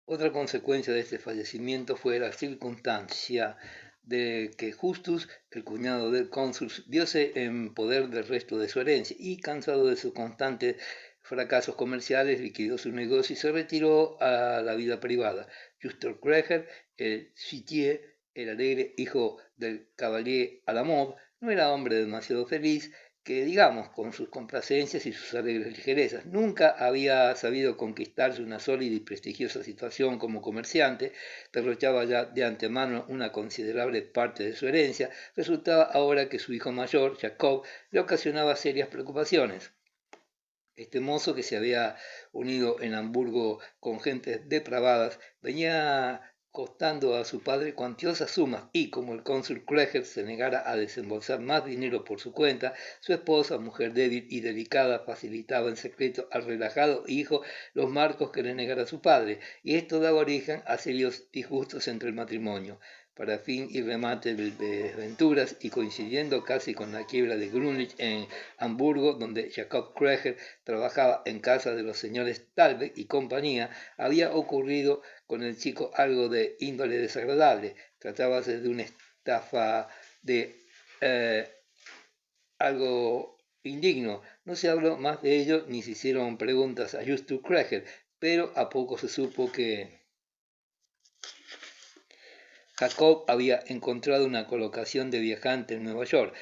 Otra consecuencia de este fallecimiento fue la circunstancia de que Justus, el cuñado del cónsul, viose en poder del resto de su herencia y, cansado de sus constantes fracasos comerciales, liquidó su negocio y se retiró a la vida privada. Justus Kreger, el Citier, el alegre hijo del Cavalier a la Mode, no era hombre demasiado feliz, que digamos, con sus complacencias y sus alegres ligerezas. Nunca había sabido conquistarse una sólida y prestigiosa situación como comerciante, derrochaba ya de antemano una considerable parte de su herencia, resultaba ahora que su hijo mayor, Jacob, le ocasionaba serias preocupaciones. Este mozo, que se había unido en Hamburgo con gentes depravadas, venía costando a su padre cuantiosas sumas y, como el cónsul Kreger se negara a desembolsar más dinero por su cuenta, su esposa, mujer débil y delicada, facilitaba en secreto al relajado hijo los marcos que le negara su padre, y esto daba origen a serios disgustos entre el matrimonio. Para fin y remate de desventuras, y coincidiendo casi con la quiebra de Grunlich en Hamburgo, donde Jacob Kreger trabajaba en casa de los señores Talbot y compañía, había ocurrido con el chico algo de índole desagradable. Tratábase de una estafa de algo indigno. No se habló más de ello ni se hicieron preguntas a Justus Kreger, pero a poco se supo que Jacob había encontrado una colocación de viajante en Nueva York,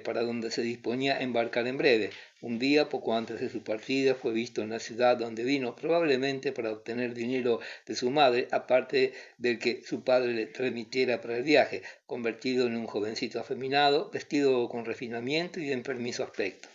para donde se disponía a embarcar en breve. Un día, poco antes de su partida, fue visto en la ciudad donde vino, probablemente para obtener dinero de su madre, aparte del que su padre le remitiera para el viaje, convertido en un jovencito afeminado, vestido con refinamiento y de enfermizo aspecto.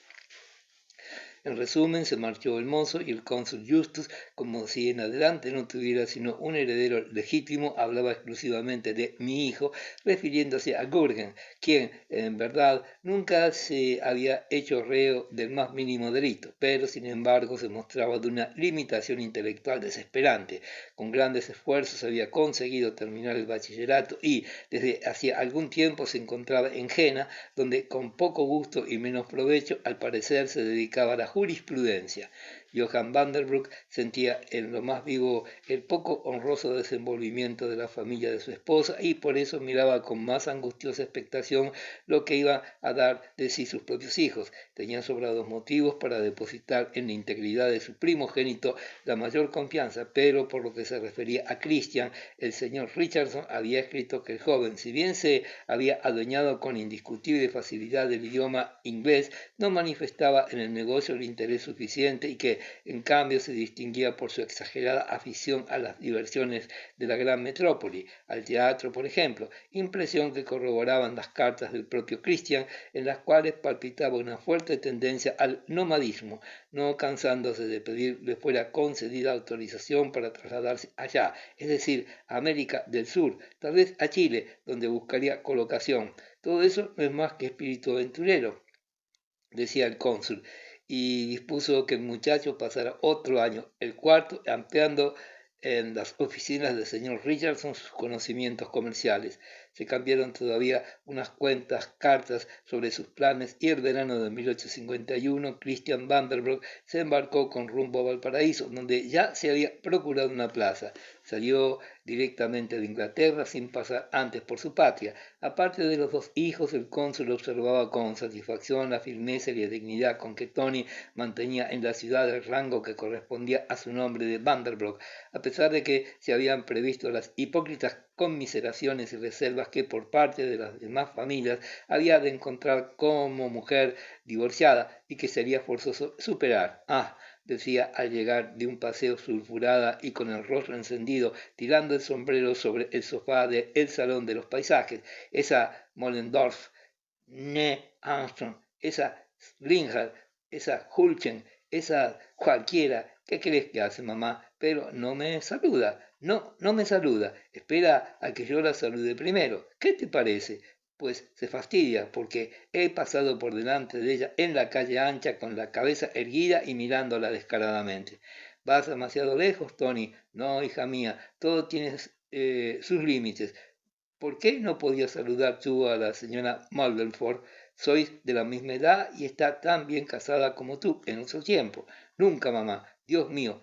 En resumen, se marchó el mozo y el cónsul Justus, como si en adelante no tuviera sino un heredero legítimo, hablaba exclusivamente de mi hijo, refiriéndose a Gurgen, quien, en verdad, nunca se había hecho reo del más mínimo delito, pero sin embargo se mostraba de una limitación intelectual desesperante. Con grandes esfuerzos había conseguido terminar el bachillerato y, desde hacía algún tiempo, se encontraba en Jena, donde con poco gusto y menos provecho, al parecer, se dedicaba a la jurisprudencia. Johann Vanderbroek sentía en lo más vivo el poco honroso desenvolvimiento de la familia de su esposa y por eso miraba con más angustiosa expectación lo que iban a dar de sí sus propios hijos. Tenía sobrados motivos para depositar en la integridad de su primogénito la mayor confianza, pero por lo que se refería a Christian, el señor Richardson había escrito que el joven, si bien se había adueñado con indiscutible facilidad del idioma inglés, no manifestaba en el negocio el interés suficiente y que, en cambio, se distinguía por su exagerada afición a las diversiones de la gran metrópoli, al teatro, por ejemplo, impresión que corroboraban las cartas del propio Christian, en las cuales palpitaba una fuerte tendencia al nomadismo, no cansándose de pedirle fuera concedida autorización para trasladarse allá, es decir, a América del Sur, tal vez a Chile, donde buscaría colocación. Todo eso no es más que espíritu aventurero, decía el cónsul, y dispuso que el muchacho pasara otro año, el cuarto, ampliando en las oficinas del señor Richardson sus conocimientos comerciales. Se cambiaron todavía unas cuantas cartas sobre sus planes y el verano de 1851 Christian Vanderbroek se embarcó con rumbo a Valparaíso, donde ya se había procurado una plaza. Salió directamente de Inglaterra sin pasar antes por su patria. Aparte de los dos hijos, el cónsul observaba con satisfacción la firmeza y la dignidad con que Tony mantenía en la ciudad el rango que correspondía a su nombre de Vanderbroek, a pesar de que se habían previsto las hipócritas conmiseraciones y reservas que por parte de las demás familias había de encontrar como mujer divorciada y que sería forzoso superar. Decía al llegar de un paseo sulfurada y con el rostro encendido, tirando el sombrero sobre el sofá del salón de los paisajes, esa Mollendorf, Ne Armstrong, esa Lingard, esa Hulchen, esa cualquiera. ¿Qué crees que hace, mamá? Pero no me saluda. No, no me saluda. Espera a que yo la salude primero. ¿Qué te parece? Pues se fastidia porque he pasado por delante de ella en la calle ancha con la cabeza erguida y mirándola descaradamente. Vas demasiado lejos, Tony. No, hija mía, todo tiene sus límites. ¿Por qué no podías saludar tú a la señora Maldenford? Sois de la misma edad y está tan bien casada como tú en otro tiempo. Nunca, mamá. Dios mío.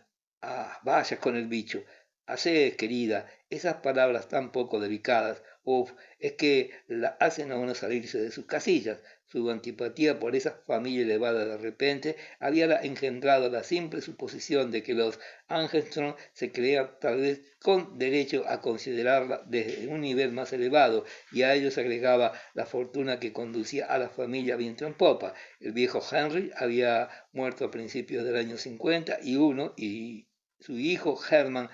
Vaya con el bicho. Hacé, querida, esas palabras tan poco delicadas, uf, es que la hacen a uno salirse de sus casillas. Su antipatía por esa familia elevada de repente había engendrado la simple suposición de que los Angerstrom se creían tal vez con derecho a considerarla desde un nivel más elevado, y a ellos agregaba la fortuna que conducía a la familia viento en popa. El viejo Henry había muerto a principios del año 50 y su hijo Hermann,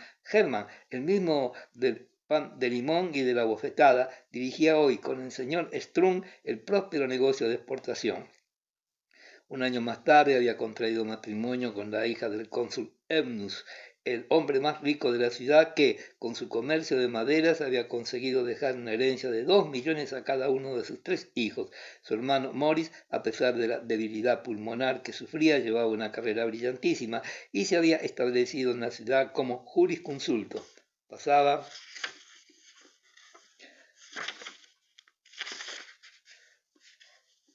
el mismo del pan de limón y de la bofetada, dirigía hoy con el señor Strunk el próspero negocio de exportación. Un año más tarde había contraído matrimonio con la hija del cónsul Emnus, el hombre más rico de la ciudad que, con su comercio de maderas, había conseguido dejar una herencia de 2 millones a cada uno de sus 3 hijos. Su hermano Morris, a pesar de la debilidad pulmonar que sufría, llevaba una carrera brillantísima y se había establecido en la ciudad como jurisconsulto. Pasaba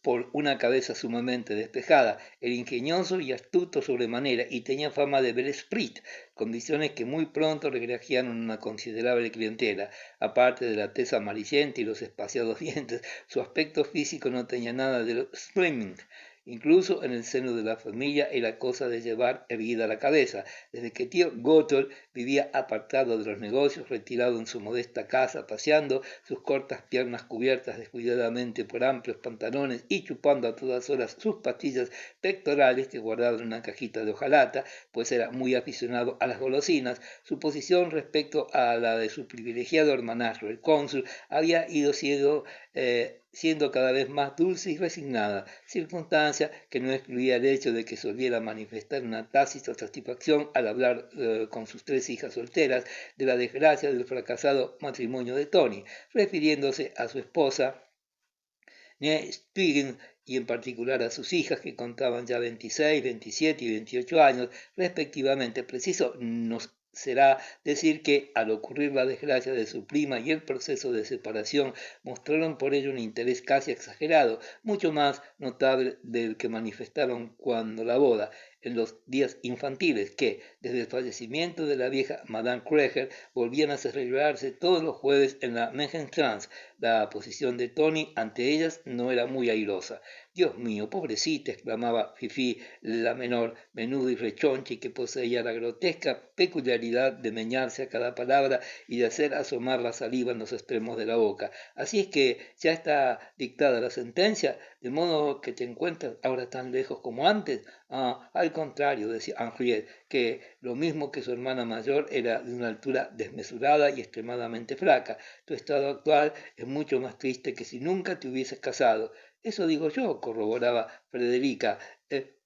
por una cabeza sumamente despejada, era ingenioso y astuto sobremanera y tenía fama de bel esprit, condiciones que muy pronto le granjearon una considerable clientela. Aparte de la tez amarillenta y los espaciados dientes, su aspecto físico no tenía nada de lo slimming. Incluso en el seno de la familia era cosa de llevar erguida la cabeza. Desde que tío Gotthold vivía apartado de los negocios, retirado en su modesta casa, paseando sus cortas piernas cubiertas descuidadamente por amplios pantalones y chupando a todas horas sus pastillas pectorales que guardaba en una cajita de hojalata, pues era muy aficionado a las golosinas, su posición respecto a la de su privilegiado hermanastro, el cónsul, había ido siendo cada vez más dulce y resignada, circunstancia que no excluía el hecho de que solía manifestar una tácita satisfacción al hablar con sus 3 hijas solteras de la desgracia del fracasado matrimonio de Tony, refiriéndose a su esposa Spiegel y en particular a sus hijas que contaban ya 26, 27 y 28 años respectivamente. Preciso nos será decir que al ocurrir la desgracia de su prima y el proceso de separación mostraron por ello un interés casi exagerado, mucho más notable del que manifestaron cuando la boda, en los días infantiles que, desde el fallecimiento de la vieja Madame Kreger, volvían a celebrarse todos los jueves en la Mengenstrans. La posición de Tony ante ellas no era muy airosa. Dios mío, pobrecita, exclamaba Fifi, la menor, menuda y rechoncha, y que poseía la grotesca peculiaridad de meñarse a cada palabra y de hacer asomar la saliva en los extremos de la boca. Así es que ya está dictada la sentencia, de modo que te encuentras ahora tan lejos como antes. Ah, al contrario, decía Henriette, que lo mismo que su hermana mayor era de una altura desmesurada y extremadamente flaca. Tu estado actual es mucho más triste que si nunca te hubieses casado. Eso digo yo, corroboraba Frederica.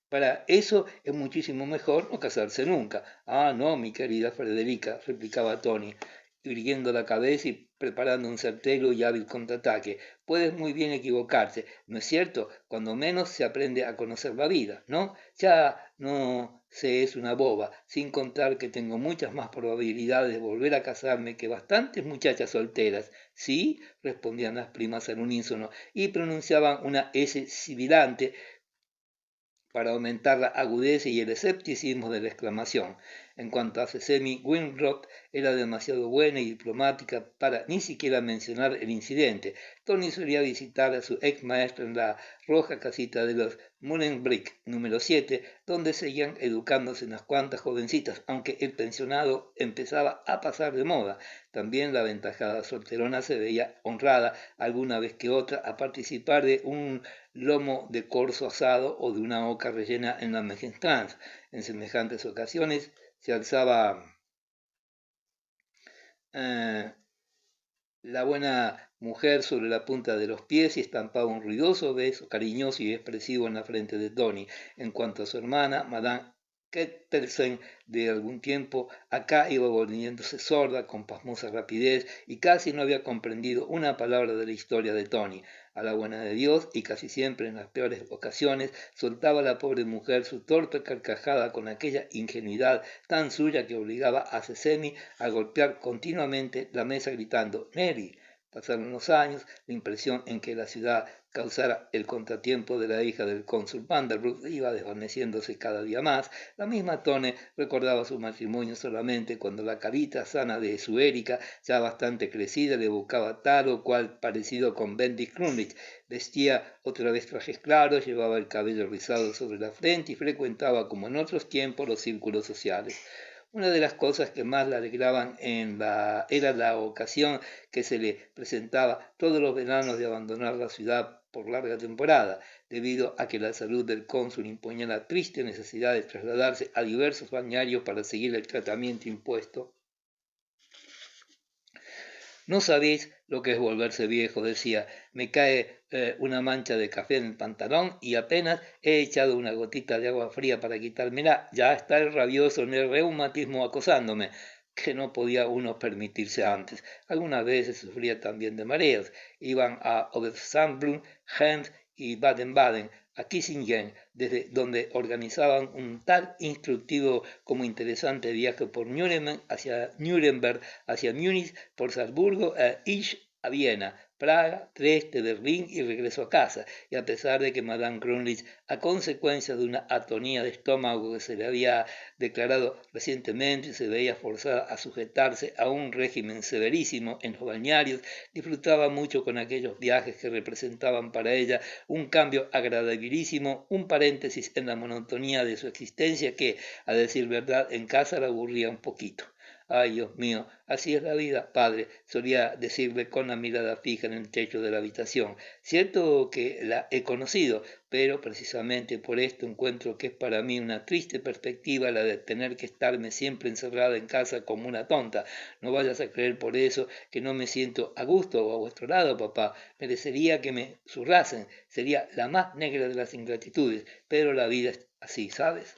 Para eso es muchísimo mejor no casarse nunca. Ah, no, mi querida Frederica, replicaba Tony, irguiendo la cabeza y preparando un certero y hábil contraataque. Puedes muy bien equivocarse, ¿no es cierto? Cuando menos se aprende a conocer la vida, ¿no? Ya no se es una boba, sin contar que tengo muchas más probabilidades de volver a casarme que bastantes muchachas solteras. ¿Sí? Respondían las primas al unísono y pronunciaban una S sibilante para aumentar la agudeza y el escepticismo de la exclamación. En cuanto a Sesemi, Winroth era demasiado buena y diplomática para ni siquiera mencionar el incidente. Tony solía visitar a su ex maestro en la roja casita de los Mullenbrick, número 7, donde seguían educándose unas cuantas jovencitas, aunque el pensionado empezaba a pasar de moda. También la aventajada solterona se veía honrada alguna vez que otra a participar de un lomo de corzo asado o de una oca rellena en la Mejentrans. En semejantes ocasiones se alzaba eh, la buena mujer sobre la punta de los pies y estampaba un ruidoso beso cariñoso y expresivo en la frente de Tony. En cuanto a su hermana, Madame Kettersen, de algún tiempo acá iba volviéndose sorda con pasmosa rapidez y casi no había comprendido una palabra de la historia de Tony. A la buena de Dios, y casi siempre en las peores ocasiones, soltaba la pobre mujer su torpe carcajada con aquella ingenuidad tan suya que obligaba a Sesemi a golpear continuamente la mesa gritando «Mary, Pasaron los años, la impresión en que la ciudad causara el contratiempo de la hija del cónsul Vanderbilt iba desvaneciéndose cada día más. La misma Tone recordaba su matrimonio solamente cuando la carita sana de su Erika, ya bastante crecida, le buscaba tal o cual parecido con Benedict Grunwich. Vestía otra vez trajes claros, llevaba el cabello rizado sobre la frente y frecuentaba, como en otros tiempos, los círculos sociales. Una de las cosas que más la alegraban era la ocasión que se le presentaba todos los veranos de abandonar la ciudad por larga temporada, debido a que la salud del cónsul imponía la triste necesidad de trasladarse a diversos balnearios para seguir el tratamiento impuesto. No sabéis lo que es volverse viejo, decía. Me cae una mancha de café en el pantalón y apenas he echado una gotita de agua fría para quitármela, ya está el rabioso en el reumatismo acosándome, que no podía uno permitirse antes. Algunas veces sufría también de mareos. Iban a Obersandbrunn, Gent y Baden-Baden, a Kissingen, desde donde organizaban un tal instructivo como interesante viaje por Nuremberg hacia Múnich, por Salzburgo, Isch a Viena, Praga, Dresde, Berlín y regreso a casa. Y a pesar de que Madame Grunwich, a consecuencia de una atonía de estómago que se le había declarado recientemente, se veía forzada a sujetarse a un régimen severísimo en los balnearios, disfrutaba mucho con aquellos viajes que representaban para ella un cambio agradabilísimo, un paréntesis en la monotonía de su existencia que, a decir verdad, en casa la aburría un poquito. Ay, Dios mío, así es la vida, padre, solía decirle con la mirada fija en el techo de la habitación. Cierto que la he conocido, pero precisamente por esto encuentro que es para mí una triste perspectiva la de tener que estarme siempre encerrada en casa como una tonta. No vayas a creer por eso que no me siento a gusto a vuestro lado, papá. Merecería que me zurrasen, sería la más negra de las ingratitudes, pero la vida es así, ¿sabes?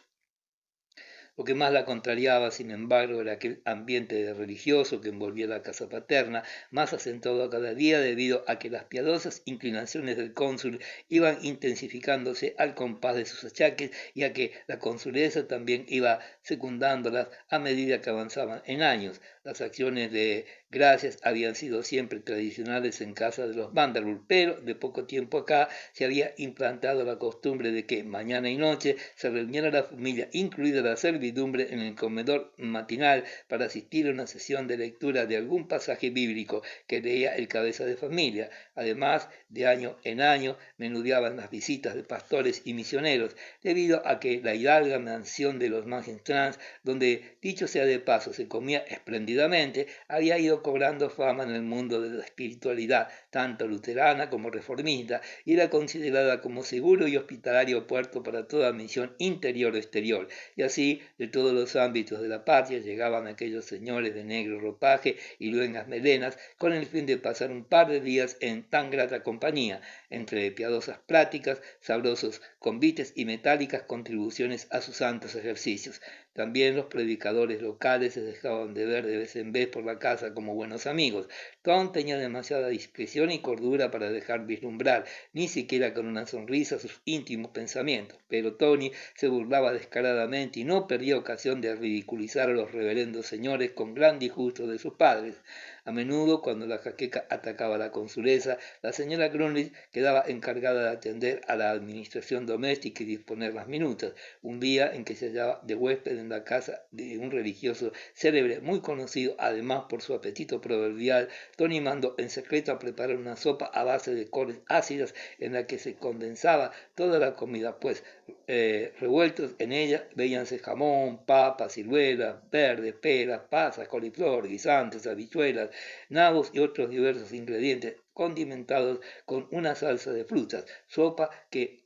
Lo que más la contrariaba, sin embargo, era aquel ambiente religioso que envolvía la casa paterna, más acentuado cada día debido a que las piadosas inclinaciones del cónsul iban intensificándose al compás de sus achaques y a que la consulesa también iba secundándolas a medida que avanzaban en años. Las acciones de gracias habían sido siempre tradicionales en casa de los Vanderbilt, pero de poco tiempo acá se había implantado la costumbre de que mañana y noche se reuniera la familia, incluida la servidumbre, en el comedor matinal para asistir a una sesión de lectura de algún pasaje bíblico que leía el cabeza de familia. Además, de año en año menudeaban las visitas de pastores y misioneros, debido a que la hidalga mansión de los Mangenstrans, donde, dicho sea de paso, se comía espléndidamente, había ido cobrando fama en el mundo de la espiritualidad, tanto luterana como reformista, y era considerada como seguro y hospitalario puerto para toda misión interior o exterior. Y así, de todos los ámbitos de la patria, llegaban aquellos señores de negro ropaje y luengas melenas, con el fin de pasar un par de días en tan grata compañía, entre piadosas pláticas, sabrosos convites y metálicas contribuciones a sus santos ejercicios. También los predicadores locales se dejaban de ver de vez en vez por la casa como buenos amigos. Tom tenía demasiada discreción y cordura para dejar vislumbrar, ni siquiera con una sonrisa, sus íntimos pensamientos, pero Tony se burlaba descaradamente y no perdía ocasión de ridiculizar a los reverendos señores con gran disgusto de sus padres. A menudo, cuando la jaqueca atacaba a la consulesa, la señora Grunwich quedaba encargada de atender a la administración doméstica y disponer las minutas. Un día en que se hallaba de huésped en la casa de un religioso célebre muy conocido, además por su apetito proverbial, Tony mandó en secreto a preparar una sopa a base de coles ácidas en la que se condensaba toda la comida, pues revueltos en ella veíanse jamón, papas, ciruelas, verdes, peras, pasas, coliflor, guisantes, habichuelas, nabos y otros diversos ingredientes condimentados con una salsa de frutas, sopa que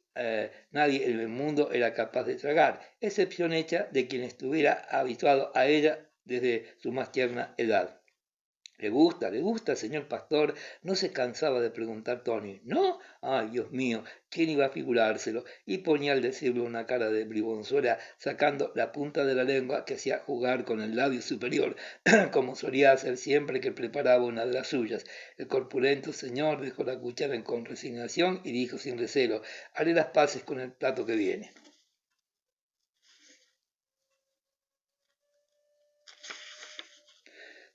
nadie en el mundo era capaz de tragar, excepción hecha de quien estuviera habituado a ella desde su más tierna edad. Le gusta, señor pastor? No se cansaba de preguntar Tony. ¿No? Ay, Dios mío, ¿quién iba a figurárselo? Y ponía al decirlo una cara de bribonzuela, sacando la punta de la lengua que hacía jugar con el labio superior, como solía hacer siempre que preparaba una de las suyas. El corpulento señor dejó la cuchara con resignación y dijo sin recelo, haré las paces con el plato que viene.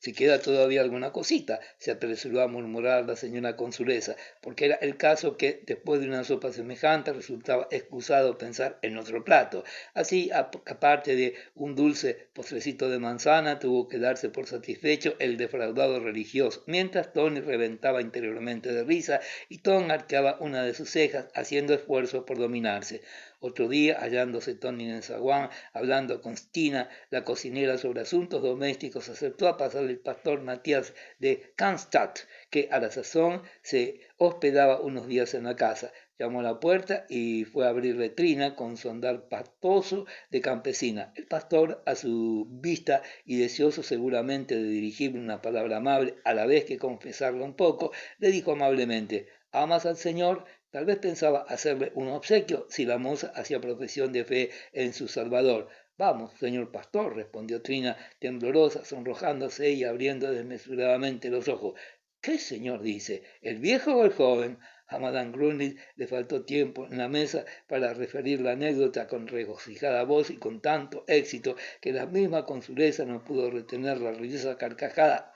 si queda todavía alguna cosita, se apresuró a murmurar la señora consulesa, porque era el caso que, después de una sopa semejante, resultaba excusado pensar en otro plato. Así, aparte de un dulce postrecito de manzana, tuvo que darse por satisfecho el defraudado religioso, mientras Tony reventaba interiormente de risa y Tom arqueaba una de sus cejas, haciendo esfuerzos por dominarse. Otro día, hallándose Tony en el zaguán, hablando con Stina, la cocinera, sobre asuntos domésticos, aceptó a pasar el pastor Matías de Cannstatt, que a la sazón se hospedaba unos días en la casa. Llamó a la puerta y fue a abrirle Trina con su andar pastoso de campesina. El pastor, a su vista y deseoso seguramente de dirigirle una palabra amable, a la vez que confesarle un poco, le dijo amablemente: ¿amas al Señor? Tal vez pensaba hacerle un obsequio si la moza hacía profesión de fe en su Salvador. Vamos, señor pastor, respondió Trina, temblorosa, sonrojándose y abriendo desmesuradamente los ojos. ¿Qué señor dice? ¿El viejo o el joven? A Madame Grunlich le faltó tiempo en la mesa para referir la anécdota con regocijada voz y con tanto éxito que la misma consulesa no pudo retener la ruidosa carcajada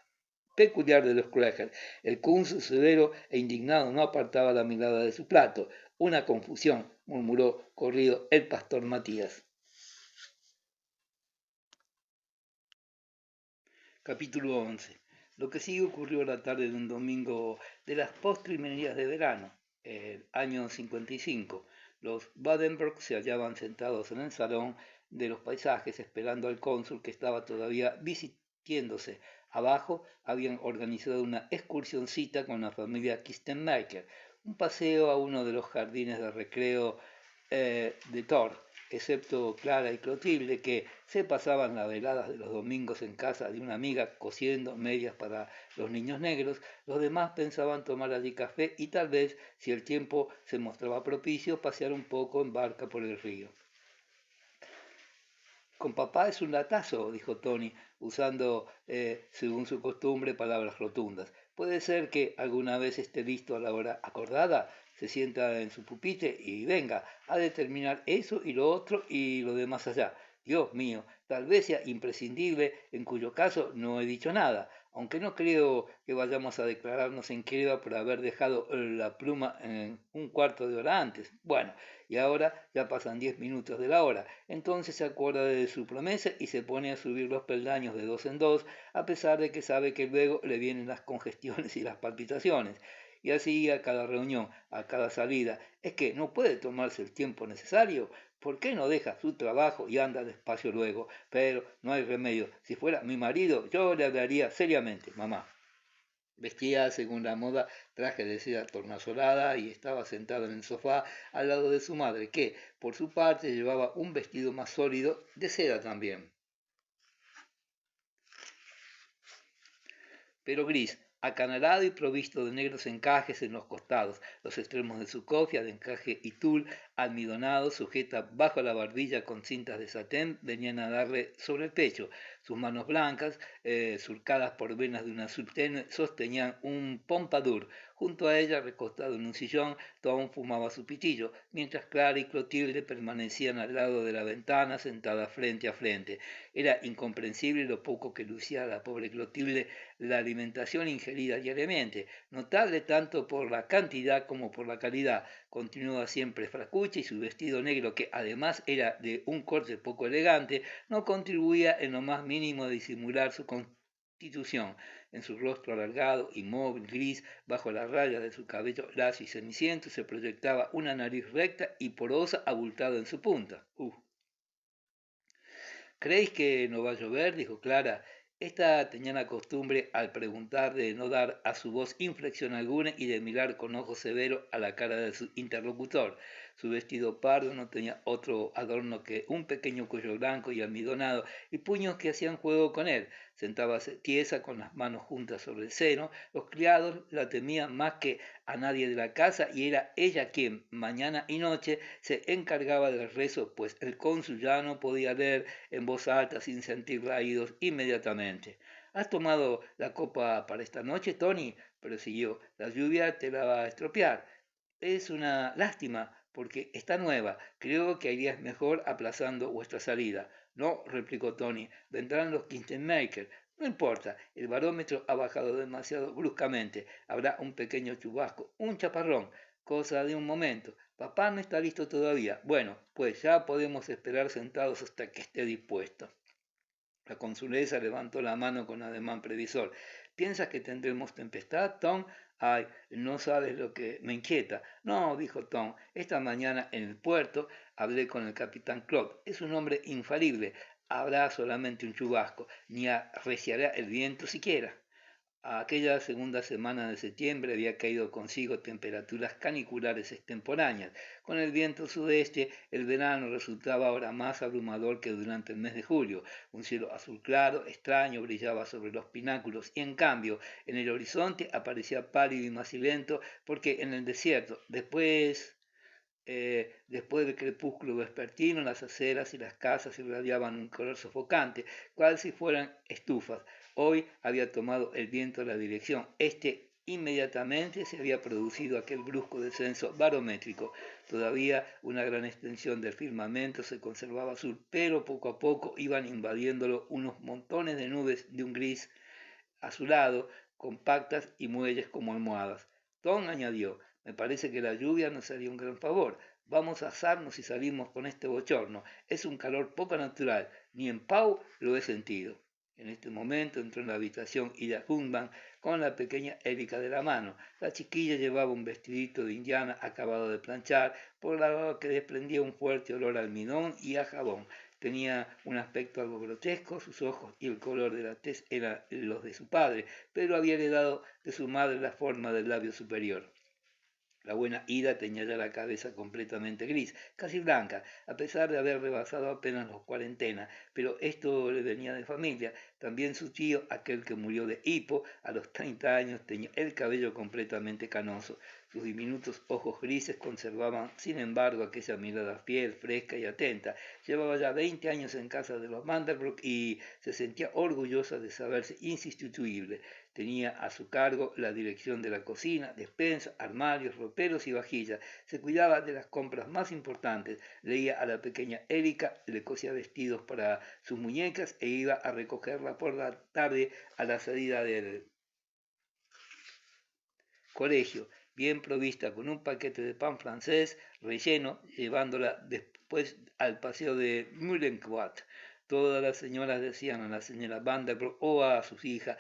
peculiar de los Crackers. El cónsul severo e indignado no apartaba la mirada de su plato. Una confusión, murmuró corrido el pastor Matías. Capítulo 11. Lo que sigue ocurrió la tarde de un domingo de las postrimerías de verano, el año 55. Los Badenberg se hallaban sentados en el salón de los paisajes esperando al cónsul, que estaba todavía vistiéndose. Abajo habían organizado una excursioncita con la familia Kistenmaker, un paseo a uno de los jardines de recreo de Thor, excepto Clara y Clotilde, que se pasaban las veladas de los domingos en casa de una amiga cosiendo medias para los niños negros. Los demás pensaban tomar allí café y tal vez, si el tiempo se mostraba propicio, pasear un poco en barca por el río. Con papá es un latazo, dijo Tony, usando, según su costumbre, palabras rotundas. Puede ser que alguna vez esté listo a la hora acordada, se sienta en su pupitre y venga a determinar eso y lo otro y lo demás allá. Dios mío, tal vez sea imprescindible, en cuyo caso no he dicho nada, aunque no creo que vayamos a declararnos en quiebra por haber dejado la pluma en un cuarto de hora antes. Bueno, y ahora ya pasan 10 minutos de la hora. Entonces se acuerda de su promesa y se pone a subir los peldaños de dos en dos, a pesar de que sabe que luego le vienen las congestiones y las palpitaciones. Y así a cada reunión, a cada salida. Es que no puede tomarse el tiempo necesario. ¿Por qué no deja su trabajo y anda despacio luego? Pero no hay remedio. Si fuera mi marido, yo le hablaría seriamente, mamá. Vestía, según la moda, traje de seda tornasolada y estaba sentada en el sofá al lado de su madre, que, por su parte, llevaba un vestido más sólido, de seda también, pero gris, acanalado y provisto de negros encajes en los costados. Los extremos de su cofia, de encaje y tul almidonado, sujeta bajo la barbilla con cintas de satén, venían a darle sobre el pecho. Sus manos blancas, surcadas por venas de un azul tenue, sostenían un pompadour. Junto a ella, recostado en un sillón, Tom fumaba su pitillo, mientras Clara y Clotilde permanecían al lado de la ventana, sentadas frente a frente. Era incomprensible lo poco que lucía la pobre Clotilde la alimentación ingerida diariamente, notable tanto por la cantidad como por la calidad. Continuaba siempre fracucha y su vestido negro, que además era de un corte poco elegante, no contribuía en lo más mínimo a disimular su constitución. En su rostro alargado, inmóvil, gris, bajo la raya de su cabello lacio y ceniciento, se proyectaba una nariz recta y porosa abultada en su punta. ¿Creéis que no va a llover? Dijo Clara. Esta tenía la costumbre, al preguntar, de no dar a su voz inflexión alguna y de mirar con ojo severo a la cara de su interlocutor. Su vestido pardo no tenía otro adorno que un pequeño cuello blanco y almidonado y puños que hacían juego con él. Sentábase tiesa con las manos juntas sobre el seno. Los criados la temían más que a nadie de la casa y era ella quien, mañana y noche, se encargaba del rezo, pues el cónsul ya no podía leer en voz alta sin sentir raídos inmediatamente. ¿Has tomado la copa para esta noche, Tony? Prosiguió. La lluvia te la va a estropear. Es una lástima, porque está nueva. Creo que harías mejor aplazando vuestra salida. No, replicó Tony, vendrán los Kistenmaker. No importa, el barómetro ha bajado demasiado bruscamente. Habrá un pequeño chubasco, un chaparrón, cosa de un momento. Papá no está listo todavía. Bueno, pues ya podemos esperar sentados hasta que esté dispuesto. La consuleza levantó la mano con ademán previsor. ¿Piensas que tendremos tempestad, Tom? Ay, no sabes lo que me inquieta. No, dijo Tom. Esta mañana en el puerto hablé con el capitán Claude. Es un hombre infalible. Habrá solamente un chubasco, ni arreciará el viento siquiera. Aquella segunda semana de septiembre había caído consigo temperaturas caniculares extemporáneas. Con el viento sudeste, el verano resultaba ahora más abrumador que durante el mes de julio. Un cielo azul claro, extraño, brillaba sobre los pináculos y, en cambio, en el horizonte aparecía pálido y macilento porque en el desierto, después del crepúsculo vespertino, las aceras y las casas irradiaban un color sofocante, cual si fueran estufas. Hoy había tomado el viento la dirección este. Inmediatamente se había producido aquel brusco descenso barométrico. Todavía una gran extensión del firmamento se conservaba azul, pero poco a poco iban invadiéndolo unos montones de nubes de un gris azulado, compactas y muelles como almohadas. Tom añadió, me parece que la lluvia nos haría un gran favor. Vamos a asarnos si salimos con este bochorno. Es un calor poco natural. Ni en Pau lo he sentido. En este momento entró en la habitación Ida Huntman con la pequeña Erika de la mano. La chiquilla llevaba un vestidito de indiana acabado de planchar, por la que desprendía un fuerte olor a almidón y a jabón. Tenía un aspecto algo grotesco, sus ojos y el color de la tez eran los de su padre, pero había heredado de su madre la forma del labio superior. La buena Ida tenía ya la cabeza completamente gris, casi blanca, a pesar de haber rebasado apenas los cuarentena, pero esto le venía de familia. También su tío, aquel que murió de hipo a los 30 años, tenía el cabello completamente canoso. Sus diminutos ojos grises conservaban, sin embargo, aquella mirada fiel, fresca y atenta. Llevaba ya 20 años en casa de los Vanderbroek y se sentía orgullosa de saberse insustituible. Tenía a su cargo la dirección de la cocina, despensa, armarios, roperos y vajillas. Se cuidaba de las compras más importantes. Leía a la pequeña Erika, le cosía vestidos para sus muñecas e iba a recogerla por la tarde a la salida del colegio, bien provista con un paquete de pan francés relleno, llevándola después al paseo de Mullenquart. Todas las señoras decían a la señora Vanderbilt o a su hija,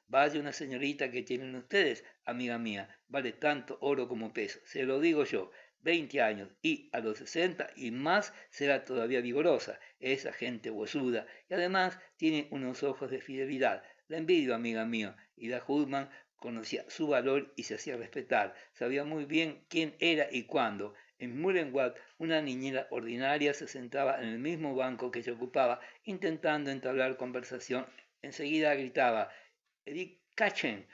vaya una señorita que tienen ustedes, amiga mía, vale tanto oro como peso, se lo digo yo, 20 años y a los 60 y más será todavía vigorosa, esa gente huesuda, y además tiene unos ojos de fidelidad. La envidio, amiga mía, y da Hudman conocía su valor y se hacía respetar. Sabía muy bien quién era y cuándo. En Mullenweg, una niñera ordinaria se sentaba en el mismo banco que ella ocupaba, intentando entablar conversación. Enseguida gritaba, Edith Kachen,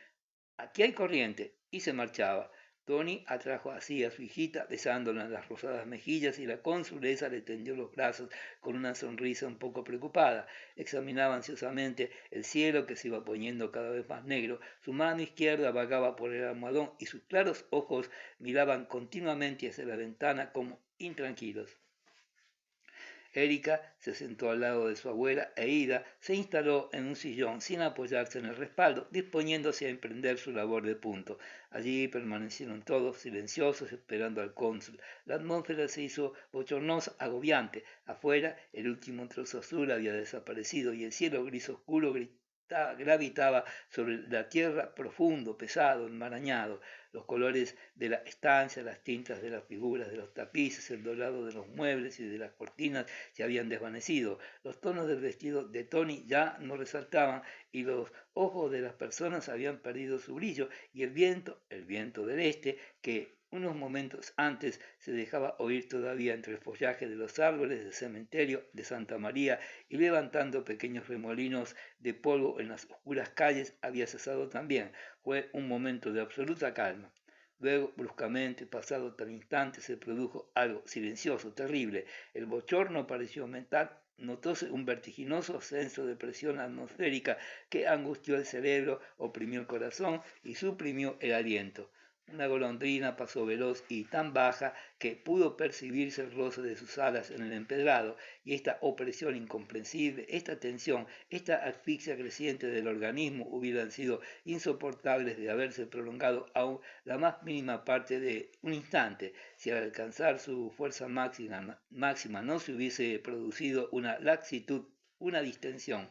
aquí hay corriente, y se marchaba. Tony atrajo así a su hijita, besándola en las rosadas mejillas, y la consulesa le tendió los brazos con una sonrisa un poco preocupada. Examinaba ansiosamente el cielo que se iba poniendo cada vez más negro. Su mano izquierda vagaba por el almohadón y sus claros ojos miraban continuamente hacia la ventana como intranquilos. Erika se sentó al lado de su abuela e Ida se instaló en un sillón sin apoyarse en el respaldo, disponiéndose a emprender su labor de punto. Allí permanecieron todos silenciosos esperando al cónsul. La atmósfera se hizo bochornosa, agobiante. Afuera el último trozo azul había desaparecido y el cielo gris oscuro gravitaba sobre la tierra profundo, pesado, enmarañado. Los colores de la estancia, las tintas de las figuras, de los tapices, el dorado de los muebles y de las cortinas se habían desvanecido. Los tonos del vestido de Tony ya no resaltaban y los ojos de las personas habían perdido su brillo y el viento del este, que unos momentos antes se dejaba oír todavía entre el follaje de los árboles del cementerio de Santa María y levantando pequeños remolinos de polvo en las oscuras calles, había cesado también. Fue un momento de absoluta calma. Luego, bruscamente, pasado tal instante, se produjo algo silencioso, terrible. El bochorno pareció aumentar. Notóse un vertiginoso ascenso de presión atmosférica que angustió el cerebro, oprimió el corazón y suprimió el aliento. Una golondrina pasó veloz y tan baja que pudo percibirse el roce de sus alas en el empedrado, y esta opresión incomprensible, esta tensión, esta asfixia creciente del organismo hubieran sido insoportables de haberse prolongado aún la más mínima parte de un instante, si al alcanzar su fuerza máxima no se hubiese producido una laxitud, una distensión,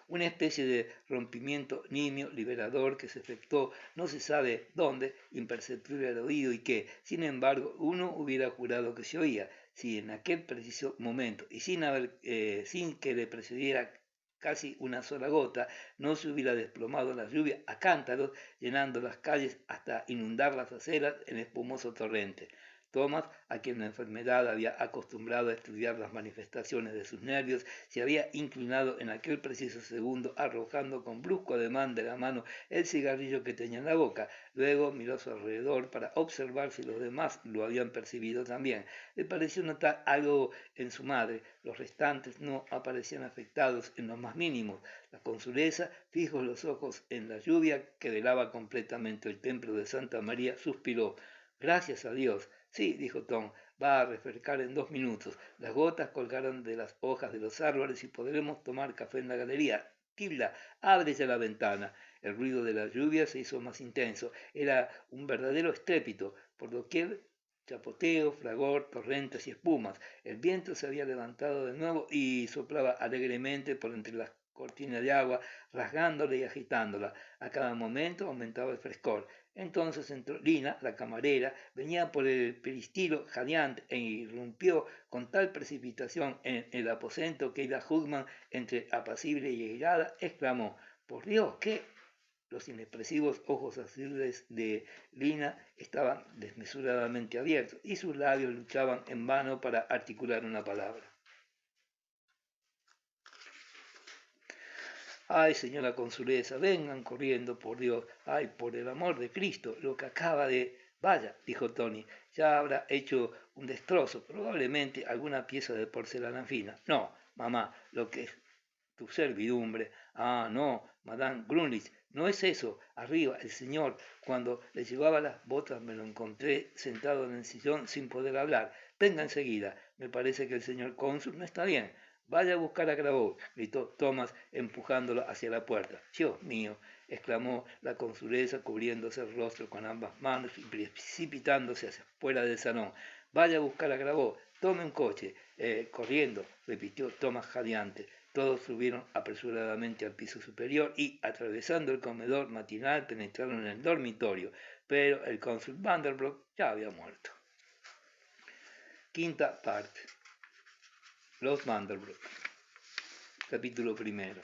una especie de rompimiento nimio liberador que se efectuó no se sabe dónde, imperceptible al oído y que, sin embargo, uno hubiera jurado que se oía, si en aquel preciso momento y sin que le precediera casi una sola gota, no se hubiera desplomado la lluvia a cántaros, llenando las calles hasta inundar las aceras en espumoso torrente. Thomas, a quien la enfermedad había acostumbrado a estudiar las manifestaciones de sus nervios, se había inclinado en aquel preciso segundo, arrojando con brusco ademán de la mano el cigarrillo que tenía en la boca. Luego miró a su alrededor para observar si los demás lo habían percibido también. Le pareció notar algo en su madre. Los restantes no aparecían afectados en lo más mínimo. La consuleza, fijos los ojos en la lluvia que velaba completamente el templo de Santa María, suspiró. Gracias a Dios. Sí, dijo Tom, va a refrescar en 2 minutos. Las gotas colgaron de las hojas de los árboles y podremos tomar café en la galería. Tilda, abre ya la ventana. El ruido de la lluvia se hizo más intenso. Era un verdadero estrépito. Por doquier chapoteo, fragor, torrentas y espumas. El viento se había levantado de nuevo y soplaba alegremente por entre las cortinas de agua, rasgándola y agitándola. A cada momento aumentaba el frescor. Entonces entró Lina, la camarera, venía por el peristilo jadeante e irrumpió con tal precipitación en el aposento que Ida Hugman, entre apacible y airada, exclamó: «¡Por Dios, qué!». Los inexpresivos ojos azules de Lina estaban desmesuradamente abiertos y sus labios luchaban en vano para articular una palabra. Ay, señora consulesa, vengan corriendo, por Dios. Ay, por el amor de Cristo, lo que acaba de... Vaya, dijo Tony, ya habrá hecho un destrozo, probablemente alguna pieza de porcelana fina. No, mamá, lo que es tu servidumbre. Ah, no, Madame Grunlich, no es eso. Arriba, el señor, cuando le llevaba las botas me lo encontré sentado en el sillón sin poder hablar. Venga enseguida, me parece que el señor cónsul no está bien. Vaya a buscar a Grabó, gritó Thomas empujándolo hacia la puerta. Dios mío, exclamó la consulesa cubriéndose el rostro con ambas manos y precipitándose hacia fuera del salón. Vaya a buscar a Grabó, tome un coche, corriendo, repitió Thomas jadeante. Todos subieron apresuradamente al piso superior y, atravesando el comedor matinal, penetraron en el dormitorio, pero el cónsul Vanderbroek ya había muerto. Quinta parte. Los Vanderbroek. Capítulo primero.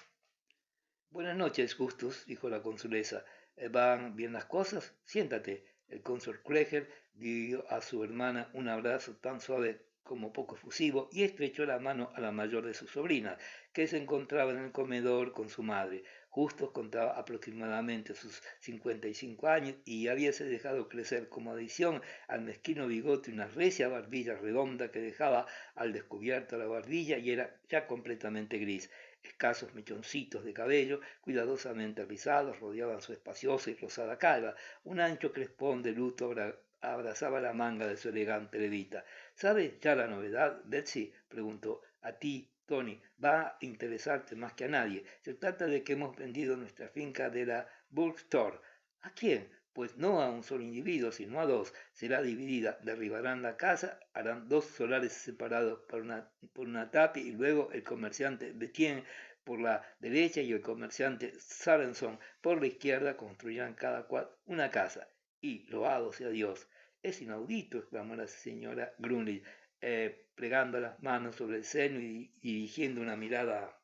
Buenas noches, Justus, dijo la consulesa. ¿Van bien las cosas? Siéntate. El cónsul Kreger dio a su hermana un abrazo tan suave como poco efusivo y estrechó la mano a la mayor de sus sobrinas, que se encontraba en el comedor con su madre. Justus contaba aproximadamente sus 55 años y habíase dejado crecer como adición al mezquino bigote una recia barbilla redonda que dejaba al descubierto la barbilla y era ya completamente gris. Escasos mechoncitos de cabello, cuidadosamente alisados, rodeaban su espaciosa y rosada calva. Un ancho crespón de luto abrazaba la manga de su elegante levita. ¿Sabes ya la novedad, Betsy?, preguntó. A ti, Tony, va a interesarte más que a nadie. Se trata de que hemos vendido nuestra finca de la Burgstore. ¿A quién? Pues no a un solo individuo, sino a dos. Será dividida. Derribarán la casa, harán 2 solares separados por una tapia y luego el comerciante Betien por la derecha y el comerciante Sarenson por la izquierda construirán cada cual una casa. Y loado sea Dios. Es inaudito, exclamó la señora Grunlich, plegando las manos sobre el seno y dirigiendo una mirada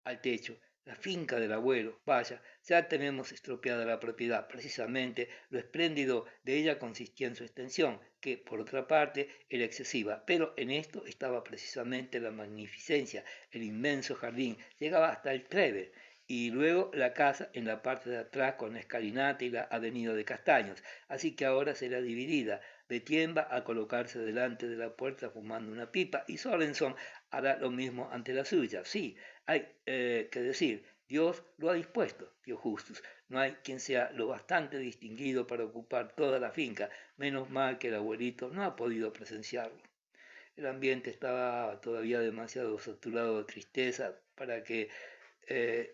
al techo. La finca del abuelo, vaya, ya tenemos estropeada la propiedad. Precisamente lo espléndido de ella consistía en su extensión, que por otra parte era excesiva, pero en esto estaba precisamente la magnificencia. El inmenso jardín llegaba hasta el Treve, y luego la casa en la parte de atrás con la escalinata y la avenida de castaños, así que ahora será dividida. Betien va a colocarse delante de la puerta fumando una pipa y Sorenson hará lo mismo ante la suya. Sí, hay que decir, Dios lo ha dispuesto, tío Justus. No hay quien sea lo bastante distinguido para ocupar toda la finca. Menos mal que el abuelito no ha podido presenciarlo. El ambiente estaba todavía demasiado saturado de tristeza para que eh,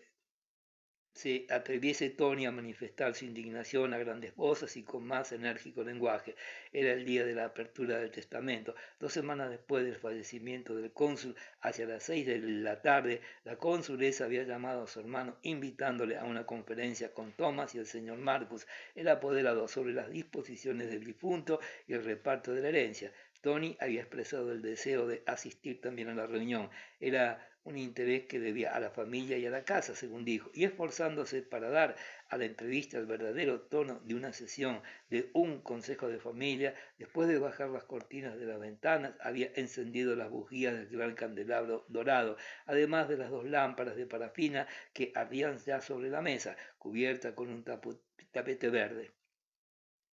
se atreviese Tony a manifestar su indignación a grandes voces y con más enérgico lenguaje. Era el día de la apertura del testamento. 2 semanas después del fallecimiento del cónsul, hacia las 6 de la tarde, la consulesa había llamado a su hermano invitándole a una conferencia con Thomas y el señor Marcus, el apoderado, sobre las disposiciones del difunto y el reparto de la herencia. Tony había expresado el deseo de asistir también a la reunión. Era un interés que debía a la familia y a la casa, según dijo, y esforzándose para dar a la entrevista el verdadero tono de una sesión de un consejo de familia, después de bajar las cortinas de las ventanas, había encendido las bujías del gran candelabro dorado, además de las 2 lámparas de parafina que ardían ya sobre la mesa, cubierta con un tapete verde.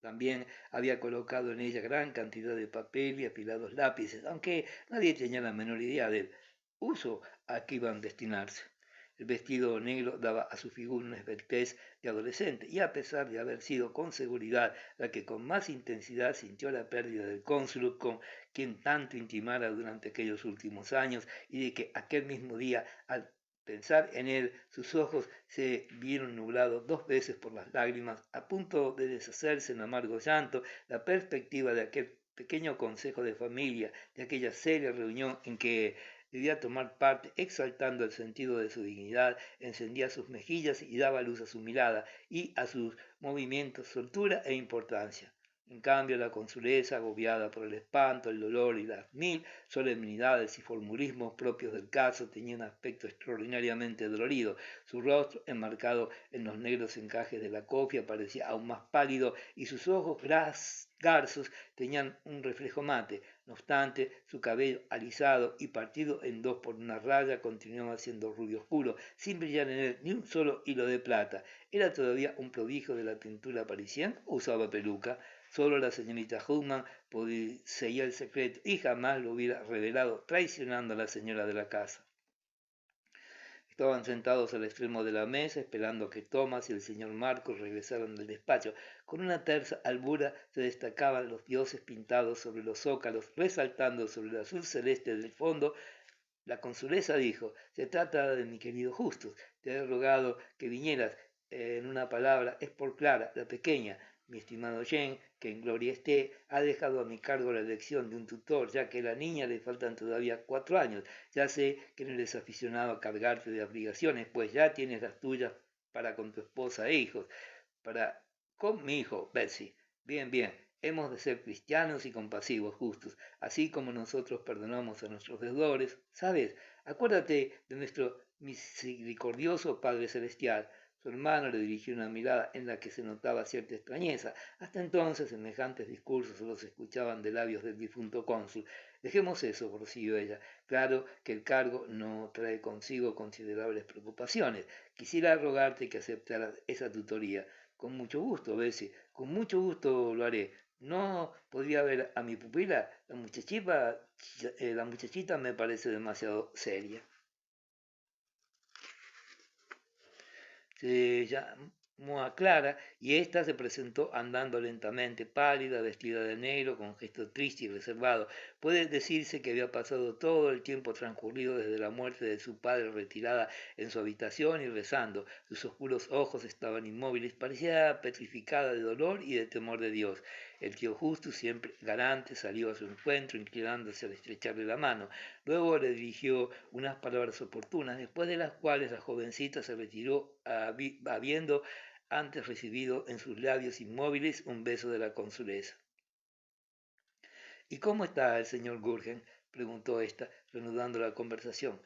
También había colocado en ella gran cantidad de papel y afilados lápices, aunque nadie tenía la menor idea del uso a que iban a destinarse. El vestido negro daba a su figura una esbeltez de adolescente, y a pesar de haber sido con seguridad la que con más intensidad sintió la pérdida del cónsul, con quien tanto intimara durante aquellos últimos años, y de que aquel mismo día, al pensar en él, sus ojos se vieron nublados 2 veces por las lágrimas, a punto de deshacerse en amargo llanto, la perspectiva de aquel pequeño consejo de familia, de aquella seria reunión en que debía tomar parte, exaltando el sentido de su dignidad, encendía sus mejillas y daba luz a su mirada y a sus movimientos, soltura e importancia. En cambio, la consulesa, agobiada por el espanto, el dolor y las 1000 solemnidades y formulismos propios del caso, tenía un aspecto extraordinariamente dolorido. Su rostro, enmarcado en los negros encajes de la cofia, parecía aún más pálido, y sus ojos garzos tenían un reflejo mate. No obstante, su cabello alisado y partido en dos por una raya continuaba siendo rubio oscuro, sin brillar en él ni un solo hilo de plata. ¿Era todavía un prodigio de la pintura parisiense o usaba peluca? Solo la señorita Huckman poseía el secreto y jamás lo hubiera revelado, traicionando a la señora de la casa. Estaban sentados al extremo de la mesa, esperando a que Thomas y el señor Marcos regresaran del despacho. Con una tersa albura se destacaban los dioses pintados sobre los zócalos, resaltando sobre el azul celeste del fondo. La consulesa dijo: «Se trata de mi querido Justus. Te he rogado que vinieras. En una palabra, es por Clara, la pequeña. Mi estimado Jane, que en gloria esté, ha dejado a mi cargo la elección de un tutor, ya que a la niña le faltan todavía 4 años. Ya sé que no eres aficionado a cargarte de obligaciones, pues ya tienes las tuyas para con tu esposa e hijos, para con mi hijo, Betsy. Bien, bien, hemos de ser cristianos y compasivos, justos, así como nosotros perdonamos a nuestros deudores. ¿Sabes? Acuérdate de nuestro misericordioso Padre Celestial». Su hermano le dirigió una mirada en la que se notaba cierta extrañeza. Hasta entonces semejantes discursos solo se escuchaban de labios del difunto cónsul. «Dejemos eso», prosiguió ella. «Claro que el cargo no trae consigo considerables preocupaciones. Quisiera rogarte que aceptaras esa tutoría». «Con mucho gusto, Bessie, con mucho gusto lo haré. No podría ver a mi pupila. La muchachita me parece demasiado seria». Se llamó a Clara y ésta se presentó andando lentamente, pálida, vestida de negro, con gesto triste y reservado. Puede decirse que había pasado todo el tiempo transcurrido desde la muerte de su padre retirada en su habitación y rezando. Sus oscuros ojos estaban inmóviles, parecía petrificada de dolor y de temor de Dios. El tío Justus, siempre galante, salió a su encuentro, inclinándose al estrecharle la mano. Luego le dirigió unas palabras oportunas, después de las cuales la jovencita se retiró, habiendo antes recibido en sus labios inmóviles un beso de la consulesa. «¿Y cómo está el señor Gurgen?», preguntó ésta, reanudando la conversación.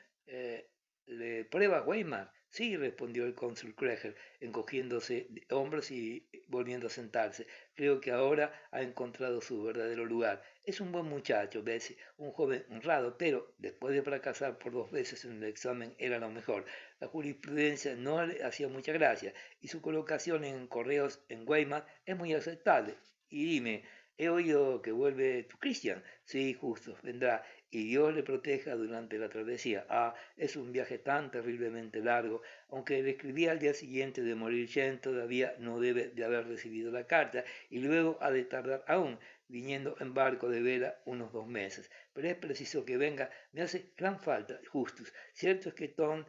«¿Le prueba Weimar?». «Sí», respondió el cónsul Kreger, encogiéndose de hombros y volviendo a sentarse. «Creo que ahora ha encontrado su verdadero lugar. Es un buen muchacho, Bessie, un joven honrado, pero después de fracasar por 2 veces en el examen era lo mejor. La jurisprudencia no le hacía mucha gracia y su colocación en correos en Weimar es muy aceptable. Y dime, he oído que vuelve tu Christian». «Sí, justo, vendrá. y Dios le proteja durante la travesía. Ah, es un viaje tan terriblemente largo. Aunque le escribí al día siguiente de morir Jen, todavía no debe de haber recibido la carta y luego ha de tardar aún, viniendo en barco de vela unos 2 meses. Pero es preciso que venga, me hace gran falta, Justus. Cierto es que Tom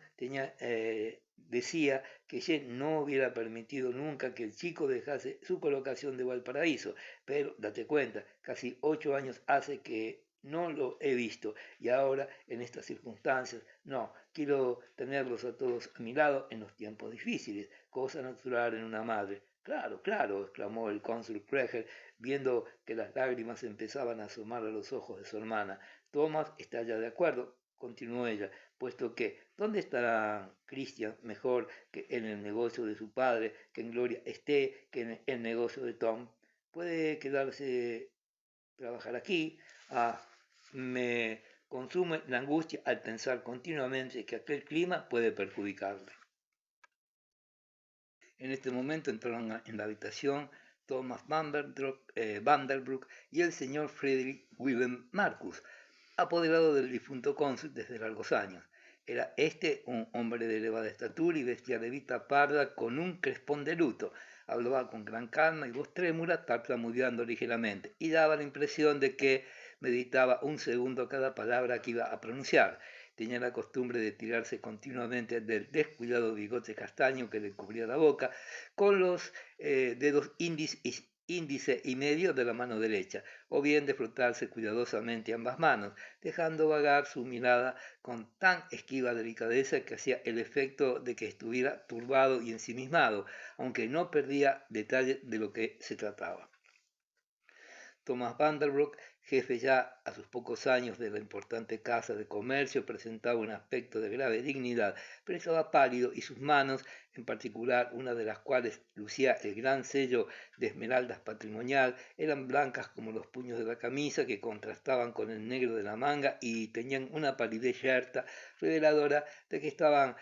decía que Jen no hubiera permitido nunca que el chico dejase su colocación de Valparaíso, pero date cuenta, casi 8 años hace que no lo he visto y ahora en estas circunstancias, no, quiero tenerlos a todos a mi lado en los tiempos difíciles, cosa natural en una madre. Claro, claro, exclamó el cónsul Kreger, viendo que las lágrimas empezaban a asomar a los ojos de su hermana. Thomas está ya de acuerdo, continuó ella, puesto que, ¿dónde estará Christian mejor que en el negocio de su padre, que en gloria esté, que en el negocio de Tom? Puede quedarse, trabajar aquí. Ah, me consume la angustia al pensar continuamente que aquel clima puede perjudicarle. En este momento entraron en la habitación Thomas Vanderbroek y el señor Frederick Wilhelm Marcus, apoderado del difunto cónsul desde largos años. Era este un hombre de elevada estatura y vestía levita parda con un crespón de luto. Hablaba con gran calma y voz trémula, tartamudeando ligeramente, y daba la impresión de que meditaba un segundo cada palabra que iba a pronunciar. Tenía la costumbre de tirarse continuamente del descuidado bigote castaño que le cubría la boca con los dedos índice y medio de la mano derecha, o bien de frotarse cuidadosamente ambas manos, dejando vagar su mirada con tan esquiva delicadeza que hacía el efecto de que estuviera turbado y ensimismado, aunque no perdía detalle de lo que se trataba. Thomas Vanderbroek, jefe ya a sus pocos años de la importante casa de comercio, presentaba un aspecto de grave dignidad, pero estaba pálido y sus manos, en particular una de las cuales lucía el gran sello de esmeraldas patrimonial, eran blancas como los puños de la camisa que contrastaban con el negro de la manga y tenían una palidez yerta reveladora de que estaban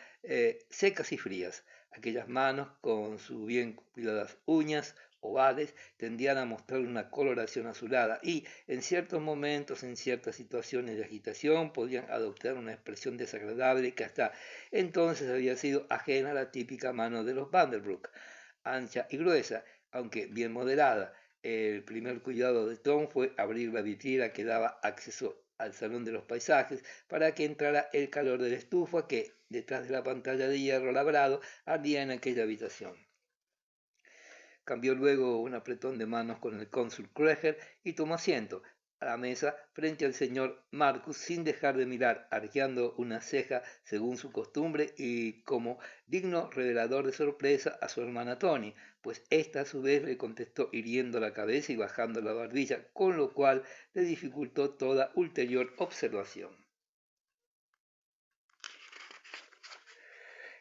secas y frías. Aquellas manos, con sus bien cuidadas uñas, ovales, tendían a mostrar una coloración azulada y, en ciertos momentos, en ciertas situaciones de agitación, podían adoptar una expresión desagradable que hasta entonces había sido ajena a la típica mano de los Vanderbroek, ancha y gruesa, aunque bien modelada. El primer cuidado de Tom fue abrir la vitrina que daba acceso al salón de los paisajes para que entrara el calor de la estufa que, detrás de la pantalla de hierro labrado, ardía en aquella habitación. Cambió luego un apretón de manos con el cónsul Kreger y tomó asiento a la mesa frente al señor Marcus sin dejar de mirar, arqueando una ceja según su costumbre y como digno revelador de sorpresa a su hermana Tony, pues ésta a su vez le contestó hiriendo la cabeza y bajando la barbilla, con lo cual le dificultó toda ulterior observación.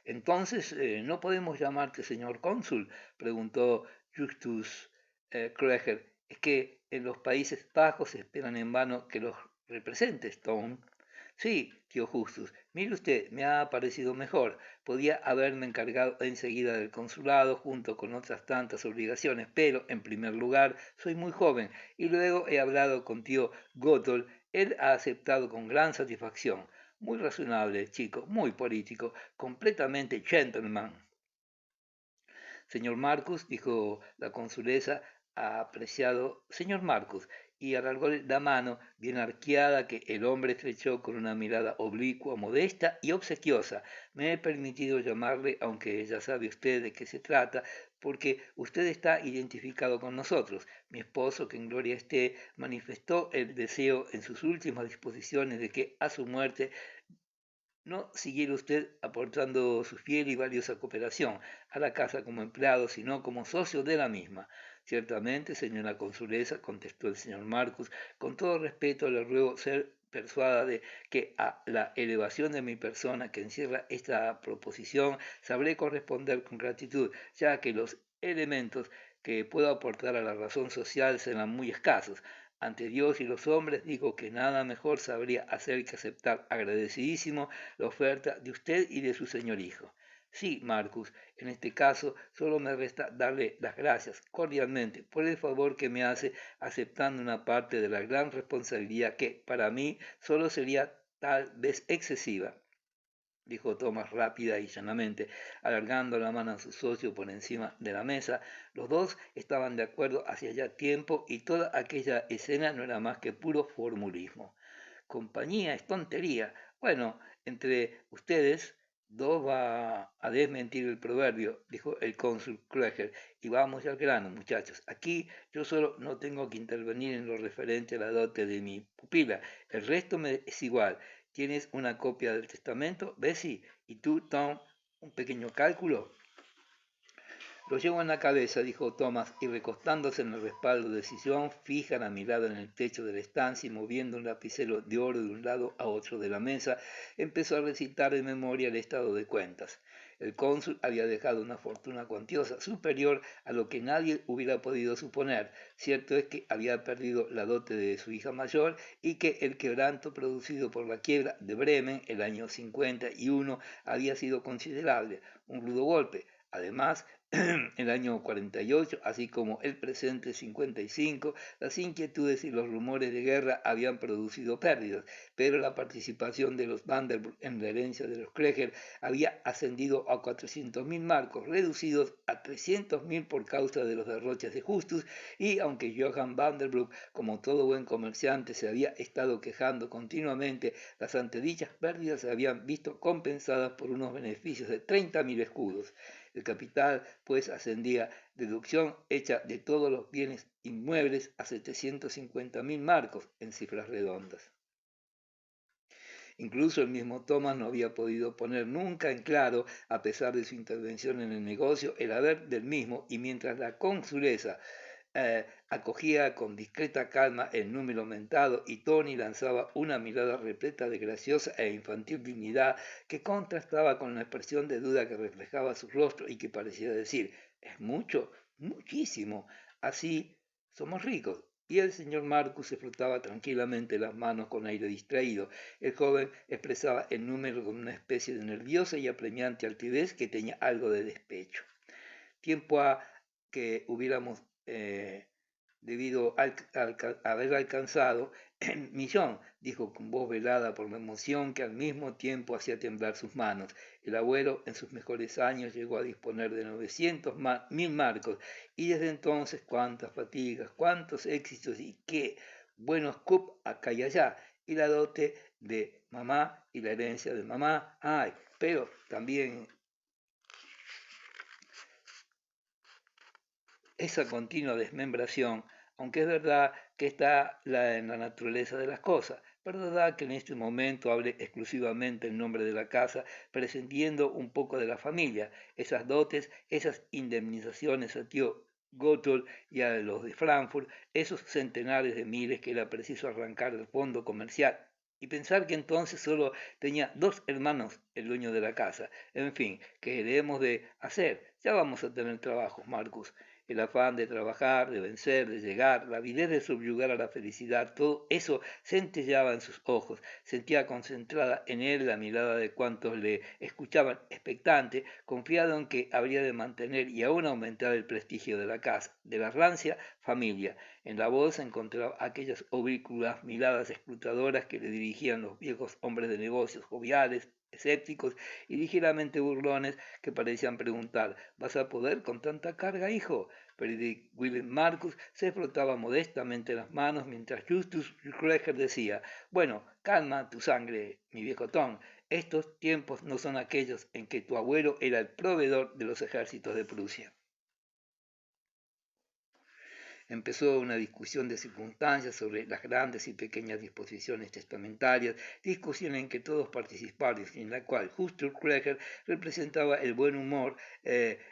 Entonces, ¿no podemos llamarte señor cónsul?, preguntó Justus Kreger. Es que en los Países Bajos esperan en vano que los representes, Tom. Sí, tío Justus, mire usted, me ha parecido mejor. Podía haberme encargado enseguida del consulado junto con otras tantas obligaciones, pero, en primer lugar, soy muy joven y luego he hablado con tío Gotthold. Él ha aceptado con gran satisfacción. Muy razonable, chico, muy político, completamente gentleman. Señor Marcus, dijo la consulesa, apreciado señor Marcus, y alargó la mano bien arqueada que el hombre estrechó con una mirada oblicua, modesta y obsequiosa. Me he permitido llamarle, aunque ya sabe usted de qué se trata, porque usted está identificado con nosotros. Mi esposo, que en gloria esté, manifestó el deseo en sus últimas disposiciones de que a su muerte no siguiera usted aportando su fiel y valiosa cooperación a la casa como empleado, sino como socio de la misma. Ciertamente, señora consulesa, contestó el señor Marcus, con todo respeto le ruego ser persuada de que a la elevación de mi persona que encierra esta proposición sabré corresponder con gratitud, ya que los elementos que puedo aportar a la razón social serán muy escasos. Ante Dios y los hombres digo que nada mejor sabría hacer que aceptar agradecidísimo la oferta de usted y de su señor hijo. Sí, Marcus, en este caso solo me resta darle las gracias cordialmente por el favor que me hace aceptando una parte de la gran responsabilidad que para mí solo sería tal vez excesiva, dijo Thomas rápida y llanamente, alargando la mano a su socio por encima de la mesa. Los dos estaban de acuerdo hacía ya tiempo y toda aquella escena no era más que puro formulismo. Compañía es tontería. Bueno, entre ustedes dos va a desmentir el proverbio, dijo el cónsul Kreger, y vamos al grano, muchachos. Aquí yo solo no tengo que intervenir en lo referente a la dote de mi pupila. El resto me es igual. ¿Tienes una copia del testamento, Bessie? ¿Y tú, Tom, un pequeño cálculo? Lo llevo en la cabeza, dijo Thomas, y recostándose en el respaldo de sillón, fija la mirada en el techo de la estancia y moviendo un lapicero de oro de un lado a otro de la mesa, empezó a recitar de memoria el estado de cuentas. El cónsul había dejado una fortuna cuantiosa, superior a lo que nadie hubiera podido suponer. Cierto es que había perdido la dote de su hija mayor y que el quebranto producido por la quiebra de Bremen el año 51 había sido considerable, un rudo golpe. Además, el año 48, así como el presente 55, las inquietudes y los rumores de guerra habían producido pérdidas, pero la participación de los Vanderburg en la herencia de los Kreger había ascendido a 400.000 marcos, reducidos a 300.000 por causa de los derroches de Justus, y aunque Johann Vanderbroek, como todo buen comerciante, se había estado quejando continuamente, las antedichas pérdidas se habían visto compensadas por unos beneficios de 30.000 escudos. El capital, pues, ascendía, deducción hecha de todos los bienes inmuebles, a 750.000 marcos en cifras redondas. Incluso el mismo Thomas no había podido poner nunca en claro, a pesar de su intervención en el negocio, el haber del mismo, y mientras la consulesa acogía con discreta calma el número aumentado y Tony lanzaba una mirada repleta de graciosa e infantil dignidad que contrastaba con la expresión de duda que reflejaba su rostro y que parecía decir, es mucho, muchísimo, así somos ricos. Y el señor Marcus se frotaba tranquilamente las manos con aire distraído. El joven expresaba el número con una especie de nerviosa y apremiante altivez que tenía algo de despecho. Tiempo a que hubiéramos debido haber alcanzado el millón, dijo con voz velada por la emoción que al mismo tiempo hacía temblar sus manos. El abuelo en sus mejores años llegó a disponer de 900.000 marcos y desde entonces cuántas fatigas, cuántos éxitos y qué buenos cup acá y allá. Y la dote de mamá y la herencia de mamá, ay, pero también esa continua desmembración, aunque es verdad que está en la naturaleza de las cosas, verdad que en este momento hable exclusivamente en nombre de la casa, prescindiendo un poco de la familia, esas dotes, esas indemnizaciones a tío Gotthold y a los de Frankfurt, esos centenares de miles que era preciso arrancar del fondo comercial. Y pensar que entonces solo tenía dos hermanos el dueño de la casa. En fin, ¿qué debemos de hacer? Ya vamos a tener trabajo, Marcus. El afán de trabajar, de vencer, de llegar, la avidez de subyugar a la felicidad, todo eso centellaba en sus ojos. Sentía concentrada en él la mirada de cuantos le escuchaban expectante, confiado en que habría de mantener y aún aumentar el prestigio de la casa, de la rancia familia. En la voz encontraba aquellas oblicuas miradas escrutadoras que le dirigían los viejos hombres de negocios joviales, escépticos y ligeramente burlones que parecían preguntar, ¿vas a poder con tanta carga, hijo? Pero Willem Marcus se frotaba modestamente las manos mientras Justus Kreger decía, bueno, calma tu sangre, mi viejo Tom, estos tiempos no son aquellos en que tu abuelo era el proveedor de los ejércitos de Prusia. Empezó una discusión de circunstancias sobre las grandes y pequeñas disposiciones testamentarias, discusión en que todos participaron y en la cual Justus Kreger representaba el buen humor,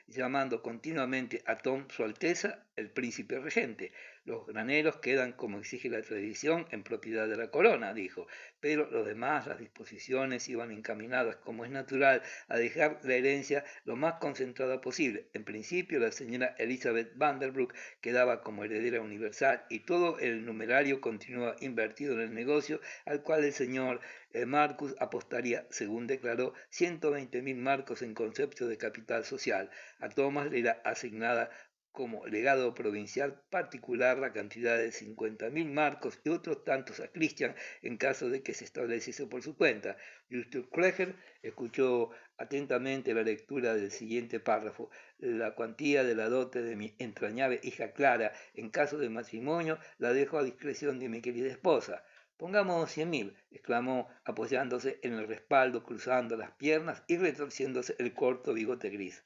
llamando continuamente a Tom su Alteza, el príncipe regente. Los graneros quedan, como exige la tradición, en propiedad de la corona, dijo, pero los demás, las disposiciones iban encaminadas, como es natural, a dejar la herencia lo más concentrada posible. En principio, la señora Elizabeth Vanderbroek quedaba como heredera universal y todo el numerario continuaba invertido en el negocio al cual el señor Marcus apostaría, según declaró, 120.000 marcos en concepto de capital social. A Thomas le era asignada como legado provincial particular la cantidad de 50.000 marcos y otros tantos a Christian en caso de que se estableciese por su cuenta. Justus Kleger escuchó atentamente la lectura del siguiente párrafo. La cuantía de la dote de mi entrañable hija Clara, en caso de matrimonio, la dejo a discreción de mi querida esposa. Pongamos 100.000, exclamó, apoyándose en el respaldo, cruzando las piernas y retorciéndose el corto bigote gris.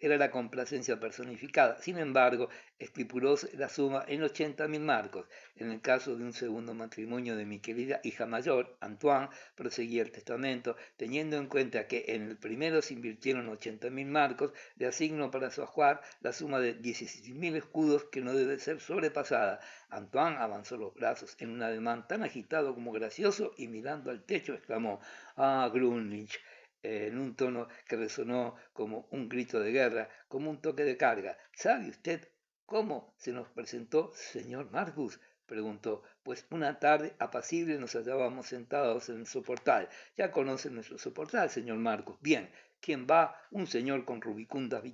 Era la complacencia personificada. Sin embargo, estipulóse la suma en 80.000 marcos. En el caso de un segundo matrimonio de mi querida hija mayor, Antoine, proseguía el testamento, teniendo en cuenta que en el primero se invirtieron 80.000 marcos, le asigno para su ajuar la suma de 16.000 escudos que no debe ser sobrepasada. Antoine avanzó los brazos en un ademán tan agitado como gracioso y mirando al techo exclamó: «Ah, Grunlich», en un tono que resonó como un grito de guerra, como un toque de carga. «¿Sabe usted cómo se nos presentó, señor Marcus?», preguntó, pues una tarde apacible nos hallábamos sentados en el soportal. «Ya conoce nuestro soportal, señor Marcus. Bien, ¿quién va? Un señor con rubicundas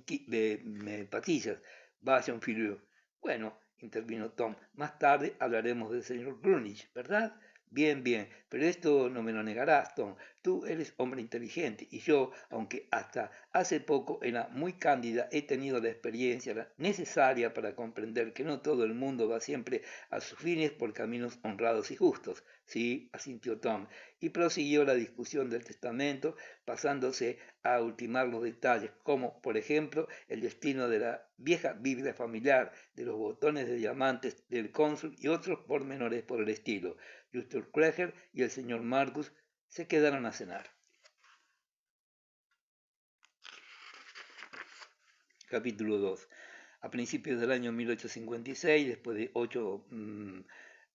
patillas. Vaya un filio». «Bueno», intervino Tom, «más tarde hablaremos del señor Grunich, ¿verdad?». «Bien, bien, pero esto no me lo negarás, Tom. Tú eres hombre inteligente y yo, aunque hasta hace poco era muy cándida, he tenido la experiencia necesaria para comprender que no todo el mundo va siempre a sus fines por caminos honrados y justos». «Sí», asintió Tom, y prosiguió la discusión del testamento, pasándose a ultimar los detalles, como, por ejemplo, el destino de la vieja Biblia familiar, de los botones de diamantes del cónsul y otros pormenores por el estilo. Justus Kleger y el señor Marcus se quedaron a cenar. Capítulo 2. A principios del año 1856, después de 8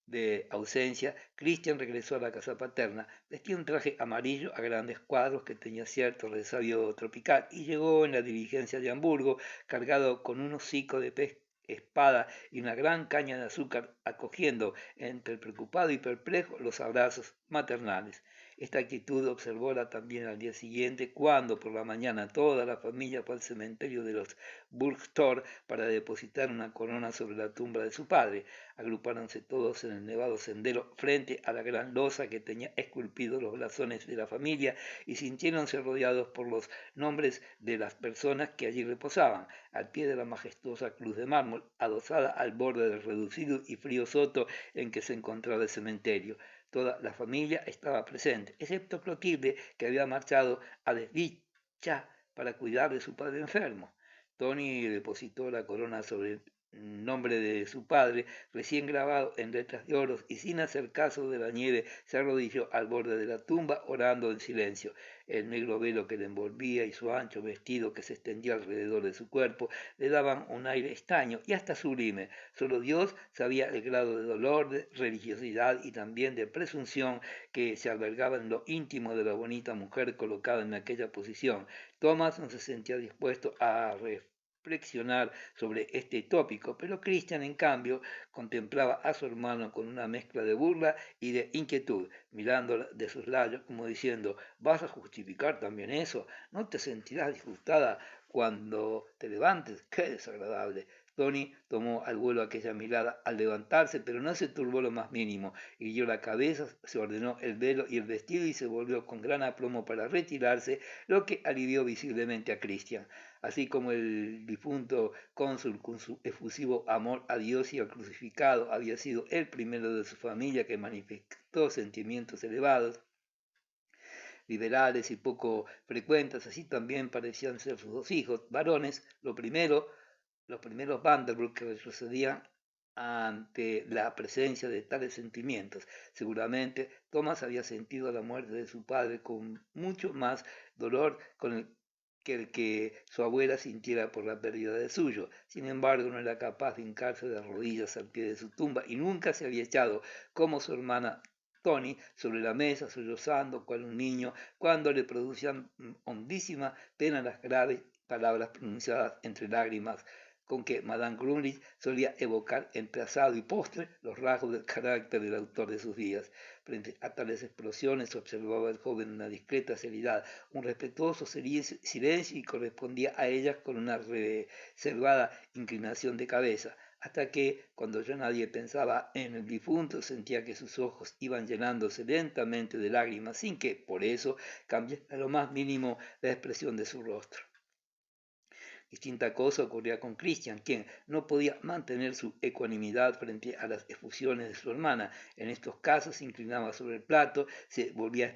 de ausencia, Christian regresó a la casa paterna. Vestía un traje amarillo a grandes cuadros que tenía cierto resabio tropical y llegó en la diligencia de Hamburgo cargado con un hocico de pez espada y una gran caña de azúcar, acogiendo entre el preocupado y perplejo los abrazos maternales. Esta actitud observóla también al día siguiente, cuando por la mañana toda la familia fue al cementerio de los Burgstor para depositar una corona sobre la tumba de su padre. Agrupáronse todos en el nevado sendero frente a la gran losa que tenía esculpidos los blasones de la familia y sintiéronse rodeados por los nombres de las personas que allí reposaban. Al pie de la majestuosa cruz de mármol, adosada al borde del reducido y frío soto en que se encontraba el cementerio. Toda la familia estaba presente, excepto Clotilde, que había marchado a desdicha para cuidar de su padre enfermo. Tony depositó la corona sobre el nombre de su padre, recién grabado en letras de oro, y sin hacer caso de la nieve, se arrodilló al borde de la tumba, orando en silencio. El negro velo que le envolvía y su ancho vestido que se extendía alrededor de su cuerpo le daban un aire extraño y hasta sublime. Solo Dios sabía el grado de dolor, de religiosidad y también de presunción que se albergaba en lo íntimo de la bonita mujer colocada en aquella posición. Thomas no se sentía dispuesto a reflexionar sobre este tópico, pero Christian, en cambio, contemplaba a su hermano con una mezcla de burla y de inquietud, mirándola de sus labios como diciendo: «¿Vas a justificar también eso? ¿No te sentirás disgustada cuando te levantes? ¡Qué desagradable!». Tony tomó al vuelo aquella mirada al levantarse, pero no se turbó lo más mínimo. Irguió la cabeza, se ordenó el velo y el vestido y se volvió con gran aplomo para retirarse, lo que alivió visiblemente a Christian. Así como el difunto cónsul, con su efusivo amor a Dios y al crucificado, había sido el primero de su familia que manifestó sentimientos elevados, liberales y poco frecuentes, así también parecían ser sus dos hijos varones, los primeros Vanderbilt que retrocedían ante la presencia de tales sentimientos. Seguramente Thomas había sentido la muerte de su padre con mucho más dolor con el que el que su abuela sintiera por la pérdida de suyo. Sin embargo, no era capaz de hincarse de rodillas al pie de su tumba y nunca se había echado, como su hermana Tony, sobre la mesa, sollozando cual un niño, cuando le producían hondísima pena las graves palabras pronunciadas entre lágrimas con que Madame Grunlich solía evocar entre asado y postre los rasgos del carácter del autor de sus días. Frente a tales explosiones observaba el joven una discreta seriedad, un respetuoso silencio y correspondía a ellas con una reservada inclinación de cabeza, hasta que, cuando ya nadie pensaba en el difunto, sentía que sus ojos iban llenándose lentamente de lágrimas, sin que, por eso, cambiara lo más mínimo la expresión de su rostro. Distinta cosa ocurría con Christian, quien no podía mantener su ecuanimidad frente a las efusiones de su hermana. En estos casos se inclinaba sobre el plato, se volvía a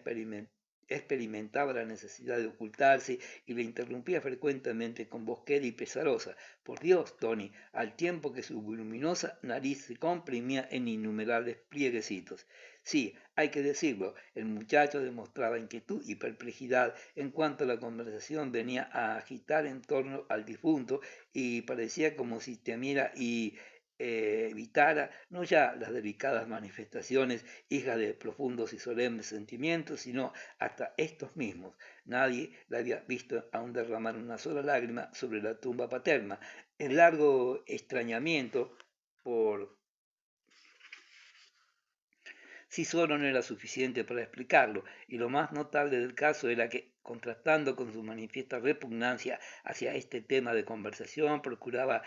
experimentaba la necesidad de ocultarse y le interrumpía frecuentemente con voz queda y pesarosa. Por Dios, Tony, al tiempo que su voluminosa nariz se comprimía en innumerables plieguecitos. Sí, hay que decirlo, el muchacho demostraba inquietud y perplejidad en cuanto la conversación venía a agitar en torno al difunto y parecía como si temiera y evitara no ya las delicadas manifestaciones hijas de profundos y solemnes sentimientos, sino hasta estos mismos. Nadie le había visto aún derramar una sola lágrima sobre la tumba paterna. El largo extrañamiento por sí solo no era suficiente para explicarlo, y lo más notable del caso era que, contrastando con su manifiesta repugnancia hacia este tema de conversación, procuraba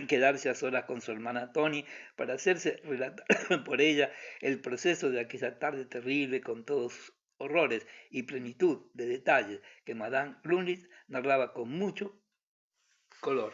quedarse a solas con su hermana Tony para hacerse relatar por ella el proceso de aquella tarde terrible con todos sus horrores y plenitud de detalles que Madame Grunlich narraba con mucho color.